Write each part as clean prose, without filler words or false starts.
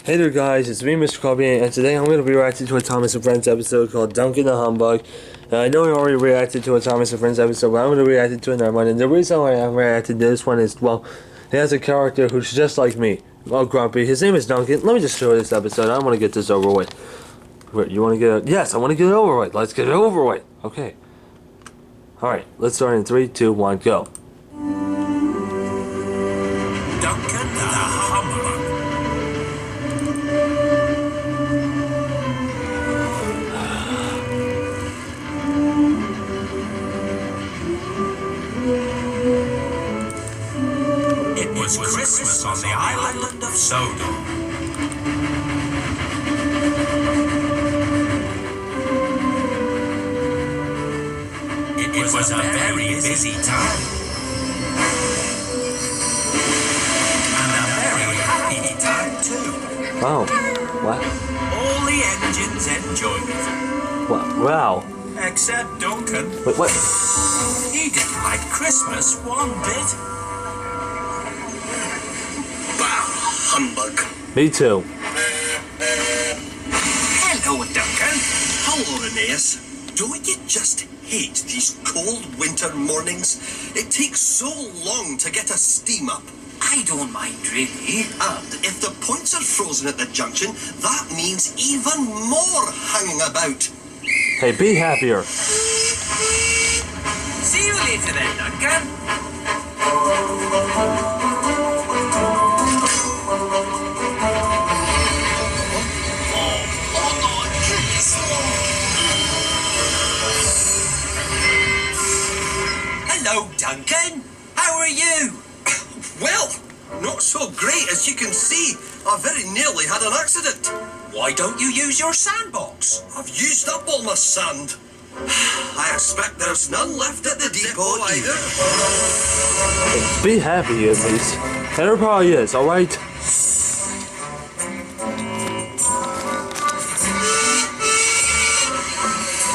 Hey there guys, it's me Mr. Corbin, and today I'm going to be reacting to a Thomas and Friends episode called Duncan the Humbug. I know I already reacted to a Thomas and Friends episode, but I'm going to react to another one, and the reason why I'm reacting to this one is, well, he has a character who's just like me, all grumpy. His name is Duncan. Let me just show this episode. I want to get this over with. Wait, you want to get it? Yes, I want to get it over with. Let's get it over with. Okay. Alright, let's start in 3, 2, 1, go. Duncan the Humbug. It was Christmas on the island of Sodom. It was a very busy time. And a very happy time too. Oh, what? All the engines enjoyed it. Wow. Except Duncan. Wait, what? He didn't like Christmas one bit. Bah, humbug. Me too. Hello, Duncan. Hello, Aeneas. Don't you just hate these cold winter mornings? It takes so long to get a steam up. I don't mind really. And if the points are frozen at the junction, that means even more hanging about. Hey, be happier. See you later then, Duncan. Hello, Duncan. How are you? Well, not so great as you can see. I very nearly had an accident. Why don't you use your sandbox? I've used up all my sand. I expect there's none left at the depot either. Be happy at least. And there probably is, alright?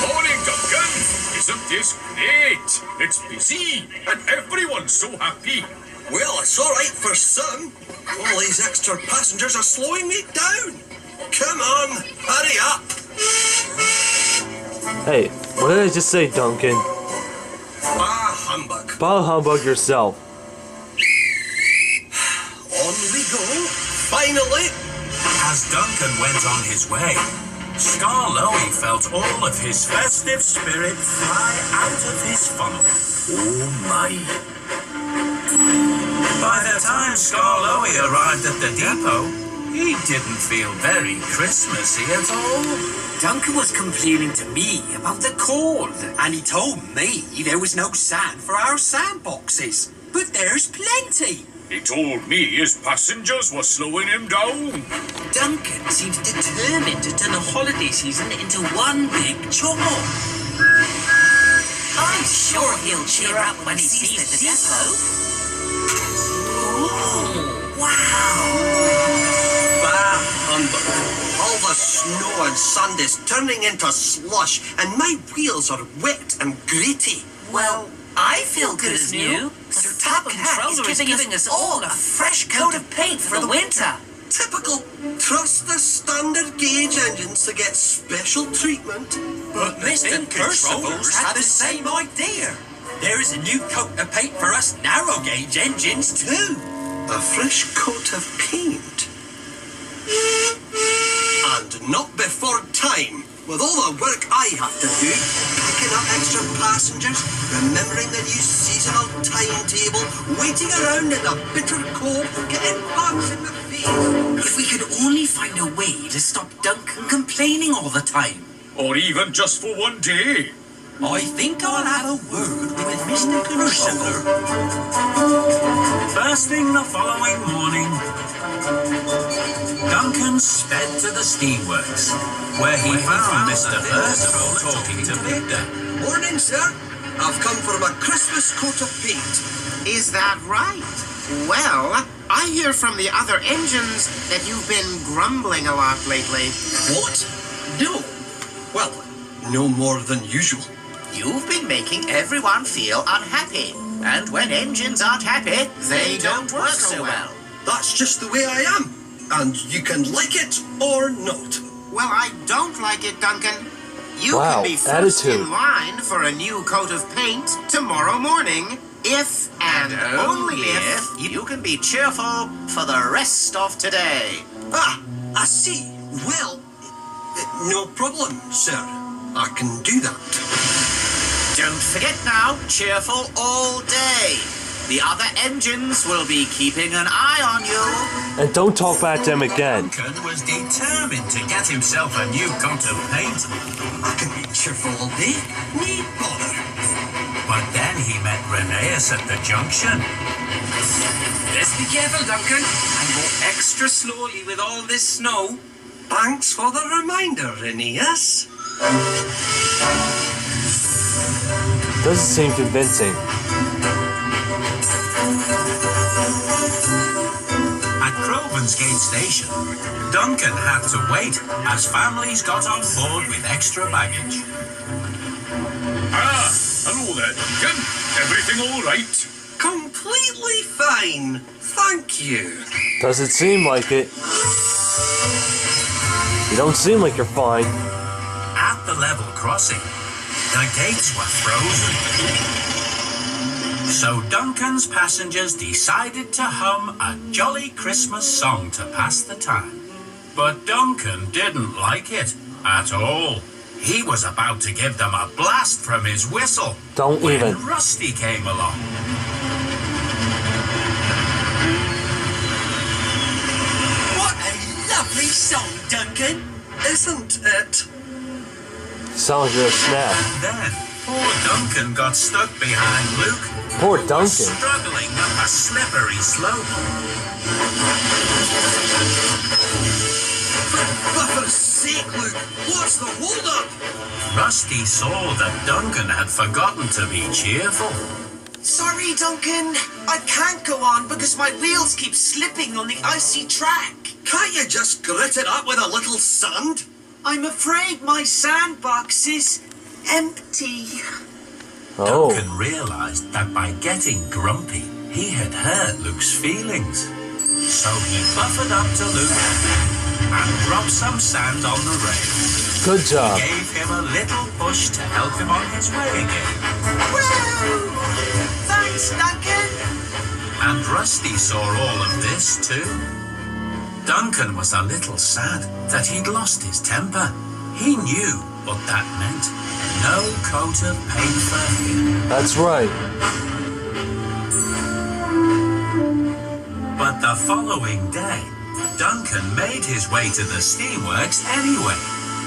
Morning, Duncan! Isn't this great? It's busy, and everyone's so happy. Well, it's all right for some. All these extra passengers are slowing me down. Come on, hurry up. Hey, what did I just say, Duncan? Bah, humbug. Bah humbug yourself. On we go. Finally. As Duncan went on his way, Skarloey felt all of his festive spirit fly out of his funnel. Oh my. By the time Skarloey arrived at the depot, he didn't feel very Christmassy at all. Duncan was complaining to me about the cold, and he told me there was no sand for our sandboxes. But there's plenty. He told me his passengers were slowing him down. Duncan seems determined to turn the holiday season into one big chore. I'm sure he'll cheer up when he sees the depot. Ooh, wow! Bah, humbug. All the snow and sand is turning into slush, and my wheels are wet and gritty. Well, I feel good as new. Sir Top Controller is giving us all a fresh coat of paint for the winter. Typical. Trust the standard gauge engines to get special treatment. But Mr. Percival's had the same idea. There is a new coat of paint for us narrow gauge engines too. A fresh coat of paint. And not before time. With all the work I have to do, picking up extra passengers, remembering the new seasonal timetable, waiting around in the bitter cold, getting bugs in the face. If we could only find a way to stop Duncan complaining all the time. Or even just for one day. I think I'll have a word with Mr. Percival. First thing the following morning, Duncan sped to the steamworks, where he found Mr. Percival talking to Victor. Morning, sir. I've come for my Christmas coat of paint. Is that right? Well, I hear from the other engines that you've been grumbling a lot lately. What? No. Well, no more than usual. You've been making everyone feel unhappy. And when engines aren't happy, they don't work so well. That's just the way I am. and you can like it or not. Well, I don't like it, Duncan. You Wow, can be first attitude. in line for a new coat of paint tomorrow morning. If and only if you can be cheerful for the rest of today. Ah, I see. Well, no problem, sir. I can do that. Don't forget now, cheerful all day. The other engines will be keeping an eye on you. And don't talk back to him again. Duncan was determined to get himself a new coat of paint. I can be cheerful all day. Need bother. But then he met Rheneas at the junction. Let's be careful, Duncan, and go extra slowly with all this snow. Thanks for the reminder, Rheneas. Doesn't seem convincing. At Crovan's Gate Station, Duncan had to wait as families got on board with extra baggage. Ah, hello there, Duncan. Everything all right? Completely fine. Thank you. Doesn't seem like it. You don't seem like you're fine. At the level crossing, the gates were frozen. So Duncan's passengers decided to hum a jolly Christmas song to pass the time. But Duncan didn't like it at all. He was about to give them a blast from his whistle Don't when even. Rusty came along. What a lovely song, Duncan. Isn't it? Sounds like you're a snap. Then poor Duncan got stuck behind Luke, Poor who was Duncan. struggling up a slippery slope. But for sake, Luke, what's the hold-up? Rusty saw that Duncan had forgotten to be cheerful. Sorry, Duncan. I can't go on because my wheels keep slipping on the icy track. Can't you just grit it up with a little sand? I'm afraid my sandbox is empty. Oh, Duncan realized that by getting grumpy, he had hurt Luke's feelings. So he buffered up to Luke and dropped some sand on the rail. good job. Gave him a little push to help him on his way again. Woo! Thanks, Duncan. And Rusty saw all of this too. Duncan was a little sad that he'd lost his temper. He knew what that meant. No coat of paint for him. That's right. But the following day, Duncan made his way to the steamworks anyway.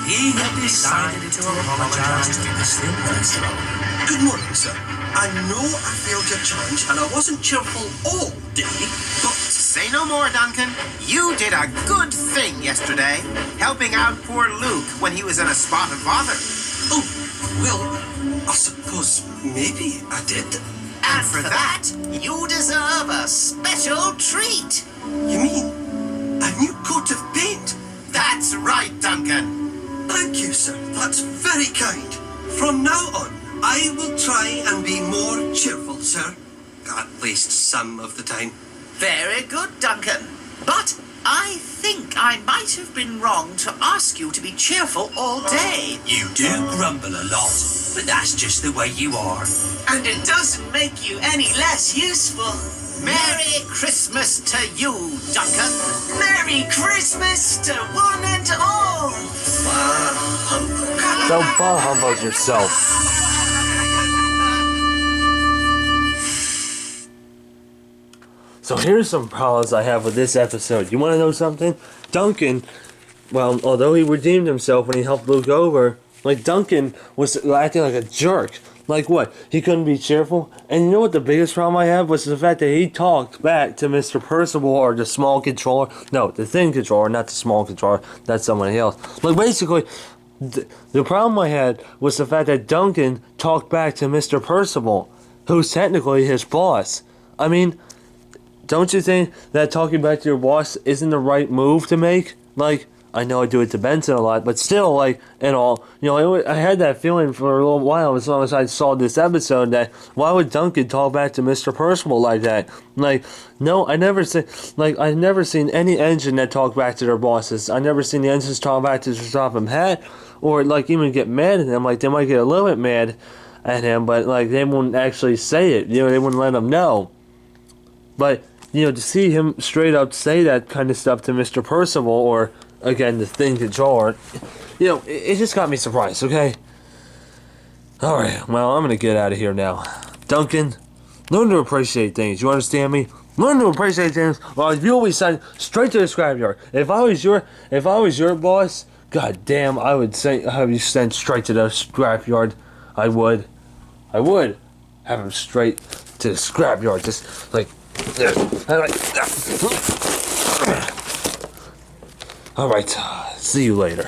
He had decided to apologize to the steamworks owner. Good morning, sir. I know I failed your challenge and I wasn't cheerful all day, but Say no more, Duncan. You did a good thing yesterday, helping out poor Luke when he was in a spot of bother. oh, well, I suppose maybe I did. And for that, you deserve a special treat. You mean a new coat of paint? that's right, Duncan. Thank you, sir. That's very kind. From now on, I will try and be more cheerful, sir. At least some of the time. Very good, Duncan. But I think I might have been wrong to ask you to be cheerful all day. You do grumble a lot, but that's just the way you are. And it doesn't make you any less useful. Merry Christmas to you, Duncan. Merry Christmas to one and all. Don't bah humbug yourself. So here's some problems I have with this episode. You want to know something? Duncan, well, although he redeemed himself when he helped Luke over, like Duncan was acting like a jerk. Like what? He couldn't be cheerful? And you know what the biggest problem I have was the fact that he talked back to Mr. Percival or the small controller. No, the thin controller, not the small controller. That's somebody else. Like basically, the problem I had was the fact that Duncan talked back to Mr. Percival, who's technically his boss. I mean, don't you think that talking back to your boss isn't the right move to make? Like, I know I do it to Benson a lot, but still, like, and all, you know, I had that feeling for a little while as long as I saw this episode that why would Duncan talk back to Mr. Percival like that? Like, no, I've never seen any engine that talk back to their bosses. I've never seen the engines talk back to Topham Hatt, or like even get mad at them. Like, they might get a little bit mad at him, but like they won't actually say it. You know, they wouldn't let him know. But you know, to see him straight up say that kind of stuff to Mr. Percival, or again, the thing to George, you know, it just got me surprised, okay? Alright, well, I'm gonna get out of here now. Duncan, learn to appreciate things, you understand me? Learn to appreciate things, or you always send straight to the scrapyard. If I was your boss, god damn, I would have you sent straight to the scrapyard. I would have him straight to the scrapyard, just like, alright, see you later.